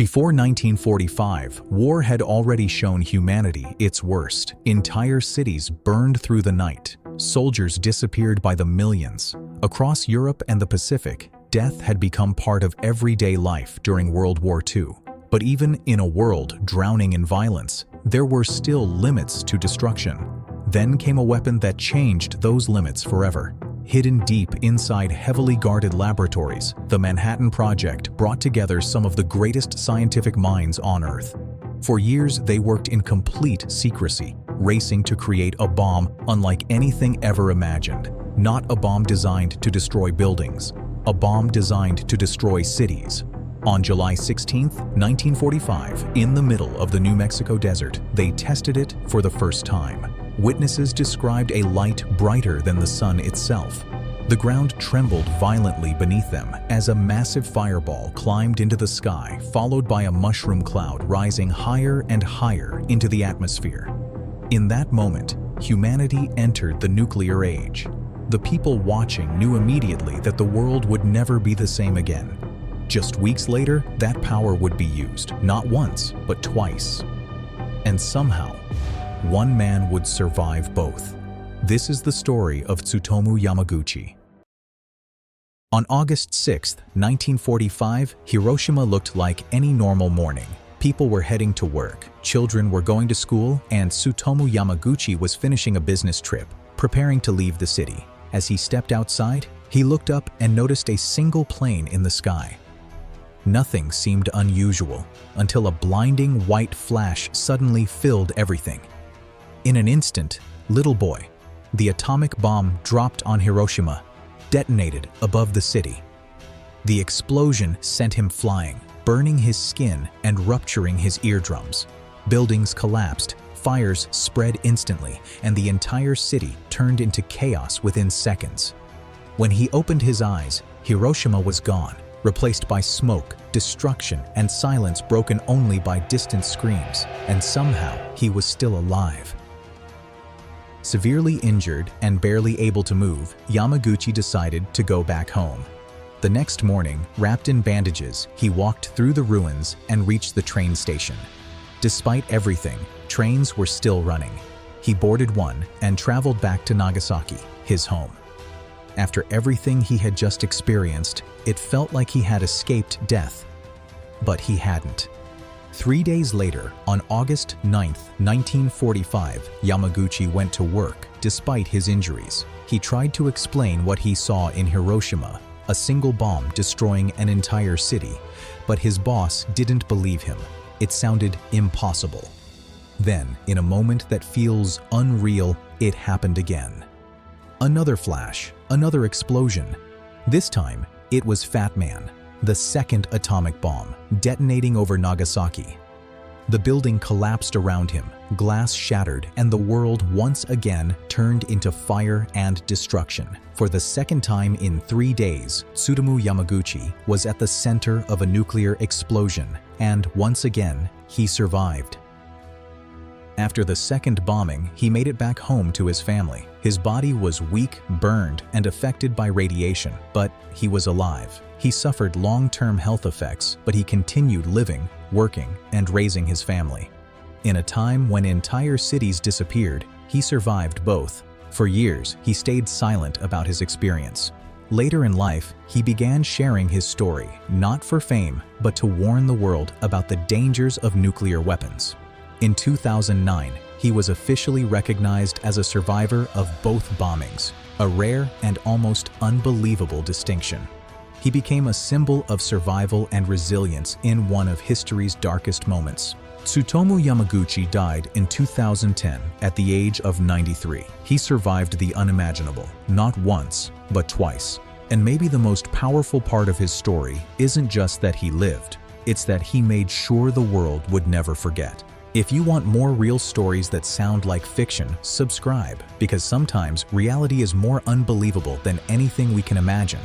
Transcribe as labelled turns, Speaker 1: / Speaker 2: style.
Speaker 1: Before 1945, war had already shown humanity its worst. Entire cities burned through the night. Soldiers disappeared by the millions. Across Europe and the Pacific, death had become part of everyday life during World War II. But even in a world drowning in violence, there were still limits to destruction. Then came a weapon that changed those limits forever. Hidden deep inside heavily guarded laboratories, the Manhattan Project brought together some of the greatest scientific minds on Earth. For years, they worked in complete secrecy, racing to create a bomb unlike anything ever imagined. Not a bomb designed to destroy buildings, a bomb designed to destroy cities. On July 16, 1945, in the middle of the New Mexico desert, they tested it for the first time. Witnesses described a light brighter than the sun itself. The ground trembled violently beneath them as a massive fireball climbed into the sky, followed by a mushroom cloud rising higher and higher into the atmosphere. In that moment, humanity entered the nuclear age. The people watching knew immediately that the world would never be the same again. Just weeks later, that power would be used, not once, but twice. And somehow, one man would survive both. This is the story of Tsutomu Yamaguchi. On August 6, 1945, Hiroshima looked like any normal morning. People were heading to work, children were going to school, and Tsutomu Yamaguchi was finishing a business trip, preparing to leave the city. As he stepped outside, he looked up and noticed a single plane in the sky. Nothing seemed unusual until a blinding white flash suddenly filled everything. In an instant, little boy, the atomic bomb dropped on Hiroshima, detonated above the city. The explosion sent him flying, burning his skin and rupturing his eardrums. Buildings collapsed, fires spread instantly, and the entire city turned into chaos within seconds. When he opened his eyes, Hiroshima was gone, replaced by smoke, destruction, and silence broken only by distant screams, and somehow he was still alive. Severely injured and barely able to move, Yamaguchi decided to go back home. The next morning, wrapped in bandages, he walked through the ruins and reached the train station. Despite everything, trains were still running. He boarded one and traveled back to Nagasaki, his home. After everything he had just experienced, it felt like he had escaped death. But he hadn't. 3 days later, on August 9, 1945, Yamaguchi went to work despite his injuries. He tried to explain what he saw in Hiroshima, a single bomb destroying an entire city, but his boss didn't believe him. It sounded impossible. Then, in a moment that feels unreal, it happened again. Another flash, another explosion. This time, it was Fat Man, the second atomic bomb, detonating over Nagasaki. The building collapsed around him, glass shattered, and the world once again turned into fire and destruction. For the second time in 3 days, Tsutomu Yamaguchi was at the center of a nuclear explosion, and once again, he survived. After the second bombing, he made it back home to his family. His body was weak, burned, and affected by radiation, but he was alive. He suffered long-term health effects, but he continued living, working, and raising his family. In a time when entire cities disappeared, he survived both. For years, he stayed silent about his experience. Later in life, he began sharing his story, not for fame, but to warn the world about the dangers of nuclear weapons. In 2009, he was officially recognized as a survivor of both bombings, a rare and almost unbelievable distinction. He became a symbol of survival and resilience in one of history's darkest moments. Tsutomu Yamaguchi died in 2010 at the age of 93. He survived the unimaginable, not once, but twice. And maybe the most powerful part of his story isn't just that he lived, it's that he made sure the world would never forget. If you want more real stories that sound like fiction, subscribe, because sometimes reality is more unbelievable than anything we can imagine.